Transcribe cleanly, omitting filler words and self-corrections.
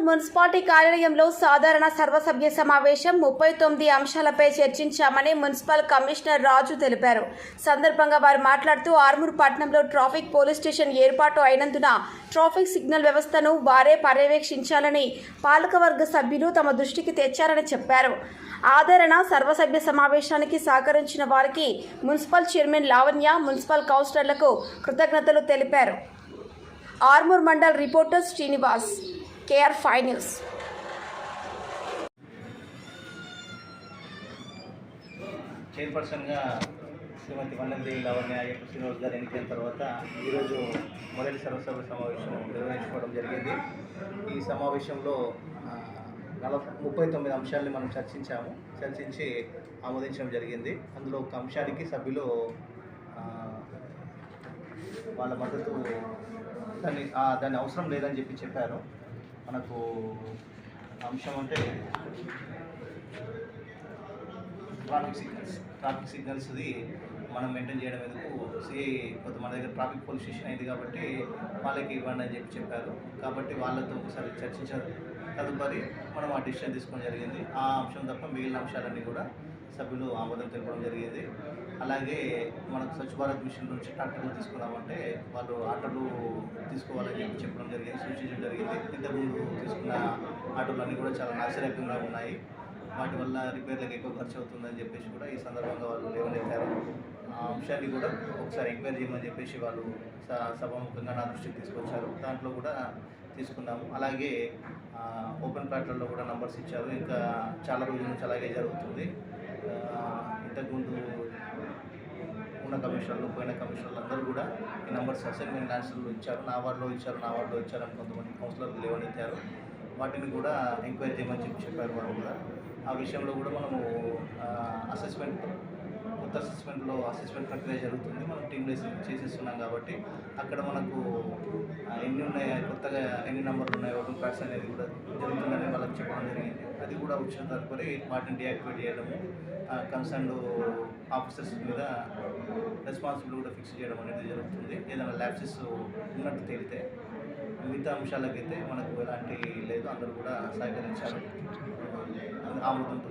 Municipality కార్యాలయంలో సాధారణ సర్వసభ్య సమావేశం 39 అంశాలపై చర్చించామని మున్సిపల్ కమిషనర్ రాజు తెలిపారు. సందర్భంగా వారు మాట్లాడుతూ ఆర్మూర్ పట్టణంలో ట్రాఫిక్ పోలీస్ స్టేషన్ ఏర్పాటు అయినందున ట్రాఫిక్ సిగ్నల్ వ్యవస్థను వారే పర్యవేక్షించాలని పాలకవర్గ సభ్యులు తమ దృష్టికి తెచ్చారని చెప్పారు. ఆదరణ సర్వసభ్య సమావేశానికి సహకరించిన వారికి మున్సిపల్ చైర్మన్ లావణ్య, మున్సిపల్ కౌన్సిలర్లకు కృతజ్ఞతలు తెలిపారు. Armoor mandal reporter Srinivas, KR5 news. చైర్పర్సన్గా శ్రీమతి వన్నెల్లి లావణ్య అయ్యప్ప శ్రీనివాస్ గారు ఎన్నికైన తర్వాత ఈరోజు మొదటి సర్వసభ్య సమావేశం నిర్వహించుకోవడం జరిగింది. ఈ సమావేశంలో 39 అంశాలని మనం చర్చించి ఆమోదించడం జరిగింది. అందులో ఒక అంశానికి సభ్యులు వాళ్ళ మద్దతు దాని అవసరం లేదని చెప్పారు. మనకు అంశం అంటే ట్రాఫిక్ సిగ్నల్స్ది మనం మెయింటైన్ చేయడం ఎందుకు, కొంత మన దగ్గర ట్రాఫిక్ పోలీస్ స్టేషన్ అయింది కాబట్టి వాళ్ళకి ఇవ్వండి అని చెప్పారు. కాబట్టి వాళ్ళతో ఒకసారి చర్చించారు. తదుపరి మనం ఆ డిసిషన్ తీసుకోవడం జరిగింది. ఆ అంశం తప్ప మిగిలిన అంశాలన్నీ కూడా సభ్యులు ఆమోదం తెలపడం జరిగింది. అలాగే మనకు స్వచ్ఛ భారత్ మిషన్ నుంచి ట్రాక్టర్లు తీసుకున్నామంటే వాళ్ళు ఆటోలు తీసుకోవాలని చెప్పడం జరిగింది, సూచించడం జరిగింది. ఇంతకుముందు తీసుకున్న ఆటోలన్నీ కూడా చాలా నాసిరకంగా ఉన్నాయి, వాటి వల్ల రిపేర్లకు ఎక్కువ ఖర్చు అవుతుందని చెప్పేసి కూడా ఈ సందర్భంగా వాళ్ళు లేవనెత్తారు. ఆ అంశాన్ని కూడా ఒకసారి ఎంక్వైరీ చేయమని చెప్పేసి వాళ్ళు సభాముఖంగా నా దృష్టికి తీసుకొచ్చారు. దాంట్లో కూడా తీసుకున్నాము. అలాగే ఓపెన్ ప్లాట్లలో కూడా నంబర్స్ ఇచ్చారు. ఇంకా చాలా రోజుల నుంచి అలాగే జరుగుతుంది. ఇంతకుముందు ఉన్న కమిషనర్లు, పోయిన కమిషనర్లు అందరూ కూడా ఈ నంబర్స్ అసైన్మెంట్ ల్యాండ్స్లో ఇచ్చారు. నా వార్డులో ఇచ్చారు అని కొంతమంది కౌన్సిలర్లు లేవనెత్తారు. వాటిని కూడా ఎంక్వైరీ చేయమని చెప్పారు వాళ్ళు కూడా. ఆ విషయంలో కూడా మనము కొత్త అసెస్మెంట్ ప్రక్రియ జరుగుతుంది. మనం టీమ్ రేస్ చేసేస్తున్నాం కాబట్టి అక్కడ మనకు ఎన్ని ఉన్నాయి, కొత్తగా ఎన్ని నెంబర్లు ఉన్నాయి, ఓపెన్ ప్లాట్స్ అనేది కూడా జరుగుతుందని వాళ్ళకి చెప్పడం జరిగింది. అది కూడా వచ్చిన తదుపరి వాటిని డియాక్టివేట్ చేయడము, కన్సర్న్ ఆఫీసర్స్ మీద రెస్పాన్సిబిలిటీ కూడా ఫిక్స్ చేయడం అనేది జరుగుతుంది. ఏదైనా ల్యాప్సెస్ ఉన్నట్టు తేలితే. మిగతా అంశాలకైతే మనకు ఎలాంటి లేదు, అందరూ కూడా సహకరించారు, ఆమోదంతో